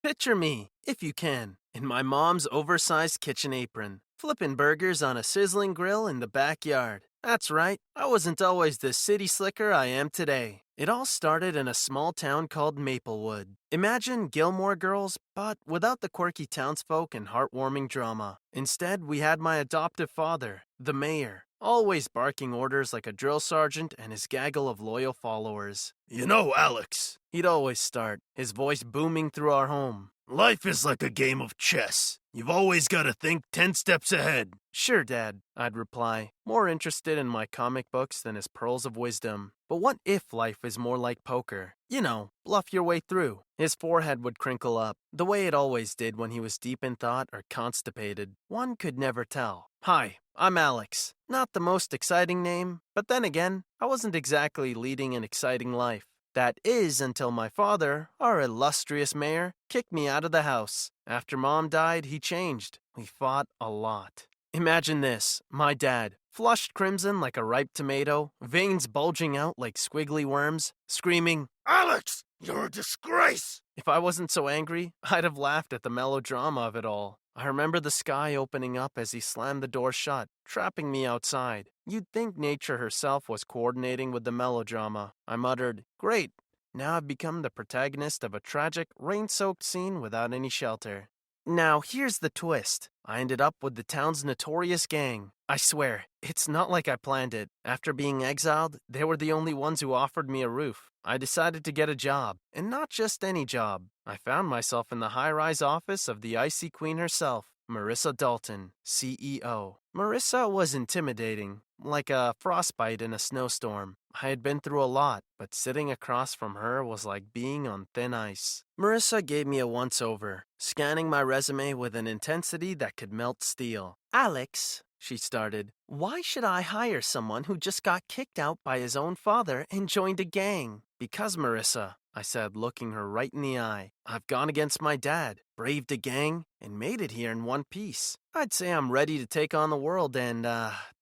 Picture me, if you can, in my mom's oversized kitchen apron, flipping burgers on a sizzling grill in the backyard. That's right, I wasn't always the city slicker I am today. It all started in a small town called Maplewood. Imagine Gilmore Girls, but without the quirky townsfolk and heartwarming drama. Instead, we had my adoptive father, the mayor, always barking orders like a drill sergeant and his gaggle of loyal followers. You know, Alex, he'd always start, his voice booming through our home. Life is like a game of chess. You've always got to think 10 steps ahead. Sure, Dad, I'd reply, more interested in my comic books than his pearls of wisdom. But what if life is more like poker? You know, bluff your way through. His forehead would crinkle up, the way it always did when he was deep in thought or constipated. One could never tell. Hi, I'm Alex. Not the most exciting name, but then again, I wasn't exactly leading an exciting life. That is until my father, our illustrious mayor, kicked me out of the house. After Mom died, he changed. We fought a lot. Imagine this, my dad, flushed crimson like a ripe tomato, veins bulging out like squiggly worms, screaming, Alex, you're a disgrace! If I wasn't so angry, I'd have laughed at the melodrama of it all. I remember the sky opening up as he slammed the door shut, trapping me outside. You'd think nature herself was coordinating with the melodrama. I muttered, Great, now I've become the protagonist of a tragic, rain-soaked scene without any shelter. Now, here's the twist. I ended up with the town's notorious gang. I swear, it's not like I planned it. After being exiled, they were the only ones who offered me a roof. I decided to get a job, and not just any job. I found myself in the high-rise office of the Icy Queen herself, Marissa Dalton, CEO. Marissa was intimidating, like a frostbite in a snowstorm. I had been through a lot, but sitting across from her was like being on thin ice. Marissa gave me a once-over, scanning my resume with an intensity that could melt steel. Alex, she started, why should I hire someone who just got kicked out by his own father and joined a gang? Because, Marissa, I said, looking her right in the eye, I've gone against my dad, braved a gang, and made it here in one piece. I'd say I'm ready to take on the world and,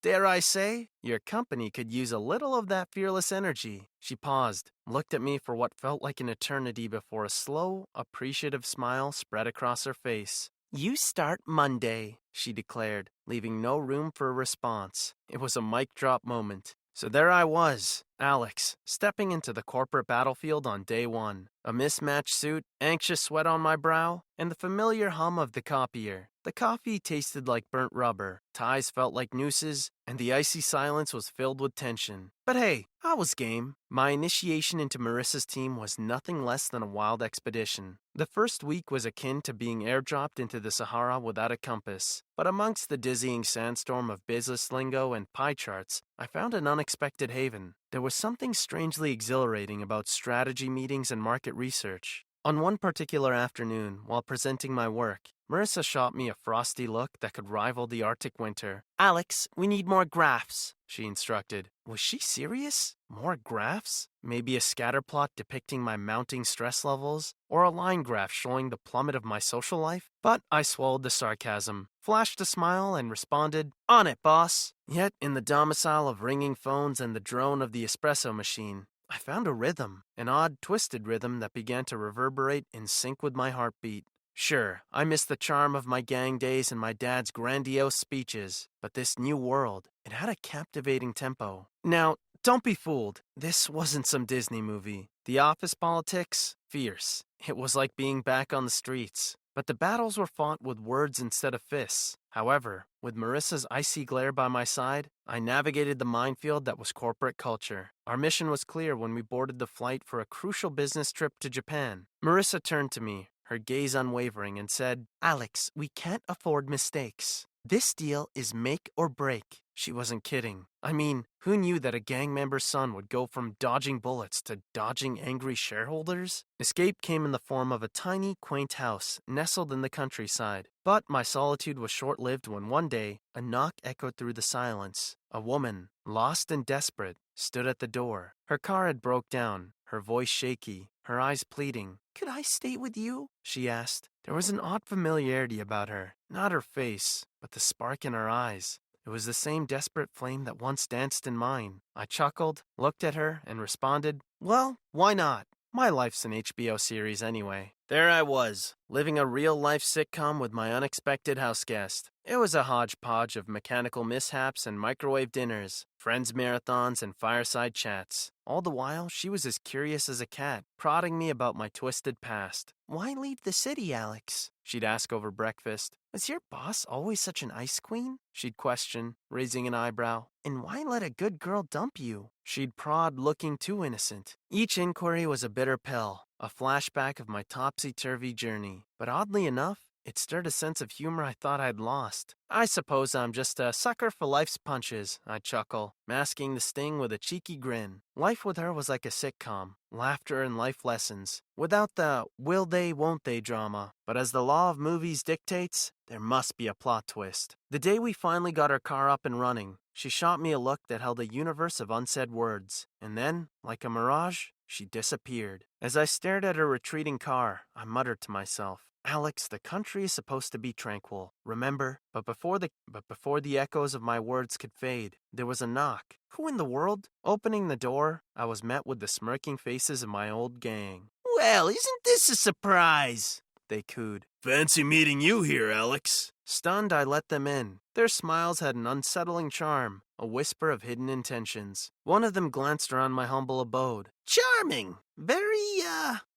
dare I say, your company could use a little of that fearless energy. She paused, looked at me for what felt like an eternity before a slow, appreciative smile spread across her face. You start Monday, she declared, leaving no room for a response. It was a mic drop moment. So there I was, Alex, stepping into the corporate battlefield on day one. A mismatched suit, anxious sweat on my brow, and the familiar hum of the copier. The coffee tasted like burnt rubber, ties felt like nooses, and the icy silence was filled with tension. But hey, I was game. My initiation into Marissa's team was nothing less than a wild expedition. The first week was akin to being airdropped into the Sahara without a compass. But amongst the dizzying sandstorm of business lingo and pie charts, I found an unexpected haven. There was something strangely exhilarating about strategy meetings and market research. On one particular afternoon, while presenting my work, Marissa shot me a frosty look that could rival the Arctic winter. Alex, we need more graphs, she instructed. Was she serious? More graphs? Maybe a scatter plot depicting my mounting stress levels? Or a line graph showing the plummet of my social life? But I swallowed the sarcasm, flashed a smile, and responded, On it, boss! Yet, in the domicile of ringing phones and the drone of the espresso machine, I found a rhythm, an odd, twisted rhythm that began to reverberate in sync with my heartbeat. Sure, I missed the charm of my gang days and my dad's grandiose speeches, but this new world, it had a captivating tempo. Now, don't be fooled. This wasn't some Disney movie. The office politics? Fierce. It was like being back on the streets. But the battles were fought with words instead of fists. However, with Marissa's icy glare by my side, I navigated the minefield that was corporate culture. Our mission was clear when we boarded the flight for a crucial business trip to Japan. Marissa turned to me, her gaze unwavering, and said, Alex, we can't afford mistakes. This deal is make or break. She wasn't kidding. I mean, who knew that a gang member's son would go from dodging bullets to dodging angry shareholders? Escape came in the form of a tiny, quaint house nestled in the countryside. But my solitude was short-lived when one day, a knock echoed through the silence. A woman, lost and desperate, stood at the door. Her car had broke down, her voice shaky, her eyes pleading. Could I stay with you? She asked. There was an odd familiarity about her, not her face, but the spark in her eyes. It was the same desperate flame that once danced in mine. I chuckled, looked at her, and responded, Well, why not? My life's an HBO series anyway. There I was, living a real-life sitcom with my unexpected houseguest. It was a hodgepodge of mechanical mishaps and microwave dinners, friends marathons and fireside chats. All the while, she was as curious as a cat, prodding me about my twisted past. "Why leave the city, Alex?" she'd ask over breakfast. "Was your boss always such an ice queen?" she'd question, raising an eyebrow. "And why let a good girl dump you?" She'd prod, looking too innocent. Each inquiry was a bitter pill, a flashback of my topsy-turvy journey. But oddly enough, it stirred a sense of humor I thought I'd lost. "I suppose I'm just a sucker for life's punches," I'd chuckle, masking the sting with a cheeky grin. Life with her was like a sitcom, laughter and life lessons, without the will they, won't they drama. But as the law of movies dictates, there must be a plot twist. The day we finally got our car up and running, she shot me a look that held a universe of unsaid words. And then, like a mirage, she disappeared. As I stared at her retreating car, I muttered to myself, "Alex, the country is supposed to be tranquil, remember?" But before the echoes of my words could fade, there was a knock. Who in the world? Opening the door, I was met with the smirking faces of my old gang. "Well, isn't this a surprise?" they cooed. "Fancy meeting you here, Alex." Stunned, I let them in. Their smiles had an unsettling charm, a whisper of hidden intentions. One of them glanced around my humble abode. "Charming! Very,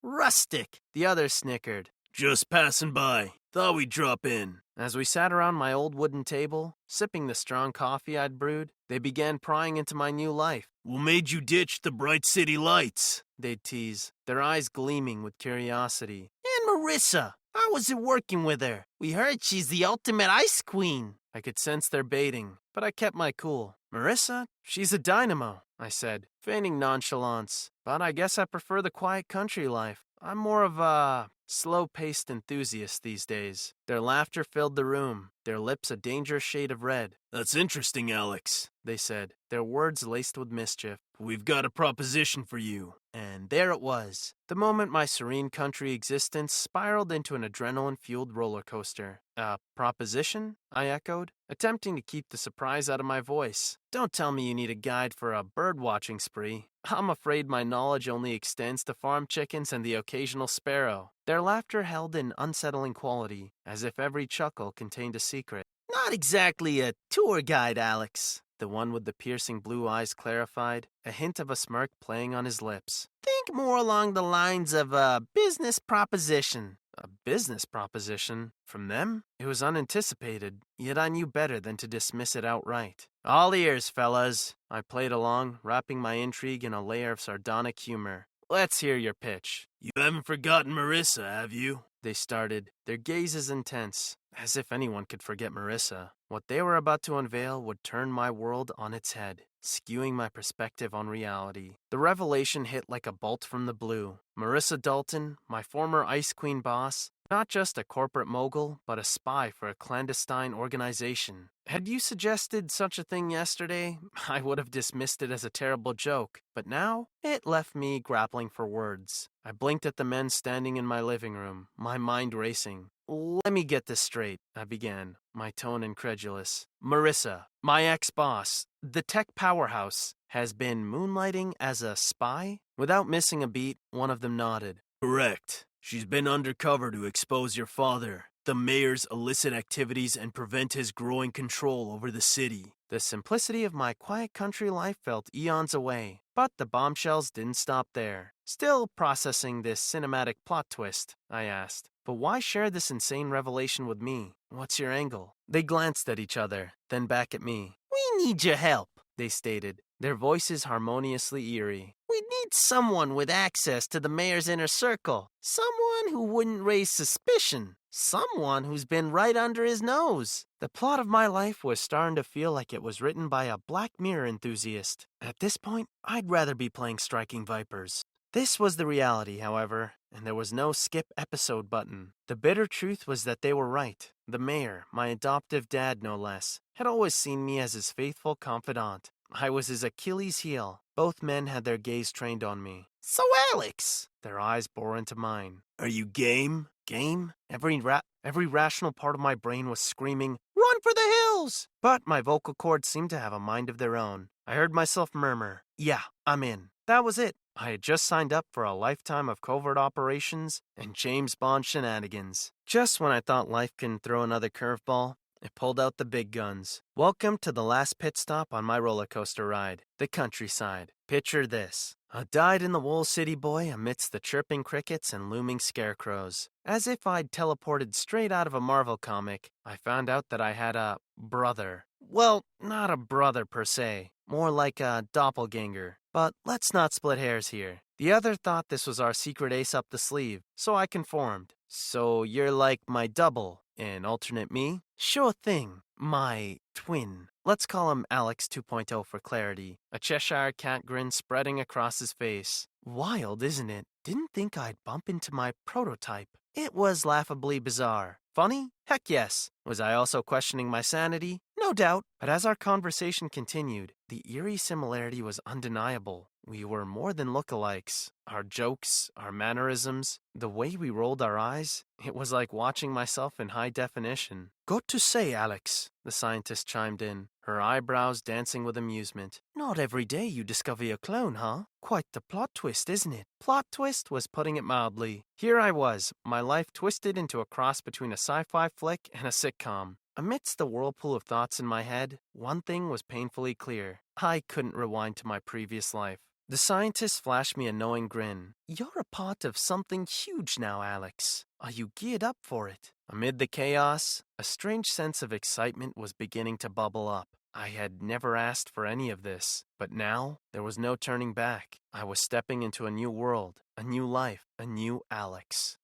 rustic." The other snickered. "Just passing by. Thought we'd drop in." As we sat around my old wooden table, sipping the strong coffee I'd brewed, they began prying into my new life. "What made you ditch the bright city lights?" they'd tease, their eyes gleaming with curiosity. "And Marissa, how was it working with her? We heard she's the ultimate ice queen." I could sense their baiting, but I kept my cool. "Marissa, she's a dynamo," I said, feigning nonchalance. "But I guess I prefer the quiet country life. I'm more of a slow-paced enthusiast these days." Their laughter filled the room, their lips a dangerous shade of red. "That's interesting, Alex," they said, their words laced with mischief. "We've got a proposition for you." And there it was. The moment my serene country existence spiraled into an adrenaline-fueled roller coaster. "A proposition?" I echoed, attempting to keep the surprise out of my voice. "Don't tell me you need a guide for a bird-watching spree. I'm afraid my knowledge only extends to farm chickens and the occasional sparrow." Their laughter held an unsettling quality, as if every chuckle contained a secret. "Not exactly a tour guide, Alex," the one with the piercing blue eyes clarified, a hint of a smirk playing on his lips. "Think more along the lines of a business proposition." A business proposition? From them? It was unanticipated, yet I knew better than to dismiss it outright. "All ears, fellas." I played along, wrapping my intrigue in a layer of sardonic humor. "Let's hear your pitch." "You haven't forgotten Marissa, have you?" they started, their gazes intense, as if anyone could forget Marissa. What they were about to unveil would turn my world on its head, skewing my perspective on reality. The revelation hit like a bolt from the blue. Marissa Dalton, my former Ice Queen boss, not just a corporate mogul, but a spy for a clandestine organization. Had you suggested such a thing yesterday, I would have dismissed it as a terrible joke, but now it left me grappling for words. I blinked at the men standing in my living room, my mind racing. "Let me get this straight," I began, my tone incredulous. "Marissa, my ex-boss, the tech powerhouse, has been moonlighting as a spy?" Without missing a beat, one of them nodded. "Correct. She's been undercover to expose your father, the mayor's illicit activities, and prevent his growing control over the city." The simplicity of my quiet country life felt eons away, but the bombshells didn't stop there. "Still processing this cinematic plot twist?" I asked. "But why share this insane revelation with me? What's your angle?" They glanced at each other, then back at me. "We need your help," they stated, their voices harmoniously eerie. "We need someone with access to the mayor's inner circle. Someone who wouldn't raise suspicion. Someone who's been right under his nose." The plot of my life was starting to feel like it was written by a Black Mirror enthusiast. At this point, I'd rather be playing Striking Vipers. This was the reality, however, and there was no skip episode button. The bitter truth was that they were right. The mayor, my adoptive dad no less, had always seen me as his faithful confidant. I was his Achilles heel. Both men had their gaze trained on me. "So, Alex," their eyes bore into mine. "Are you game?" Game? Every rational part of my brain was screaming, "Run for the hills!" But my vocal cords seemed to have a mind of their own. I heard myself murmur, "Yeah, I'm in." That was it. I had just signed up for a lifetime of covert operations and James Bond shenanigans. Just when I thought life can throw another curveball, it pulled out the big guns. Welcome to the last pit stop on my roller coaster ride, the countryside. Picture this. A dyed-in-the-wool city boy amidst the chirping crickets and looming scarecrows. As if I'd teleported straight out of a Marvel comic, I found out that I had a brother. Well, not a brother per se, more like a doppelganger. But let's not split hairs here. The other thought this was our secret ace up the sleeve, so I conformed. So you're like my double, an alternate me? Sure thing, my twin. Let's call him Alex 2.0 for clarity, a Cheshire cat grin spreading across his face. Wild, isn't it? Didn't think I'd bump into my prototype. It was laughably bizarre. Funny? Heck yes. Was I also questioning my sanity? No doubt. But as our conversation continued, the eerie similarity was undeniable. We were more than lookalikes. Our jokes, our mannerisms, the way we rolled our eyes, it was like watching myself in high definition. Got to say, Alex, the scientist chimed in, her eyebrows dancing with amusement. Not every day you discover your clone, huh? Quite the plot twist, isn't it? Plot twist was putting it mildly. Here I was, my life twisted into a cross between a sci-fi flick and a sitcom. Amidst the whirlpool of thoughts in my head, one thing was painfully clear. I couldn't rewind to my previous life. The scientist flashed me a knowing grin. You're a part of something huge now, Alex. Are you geared up for it? Amid the chaos, a strange sense of excitement was beginning to bubble up. I had never asked for any of this, but now there was no turning back. I was stepping into a new world, a new life, a new Alex.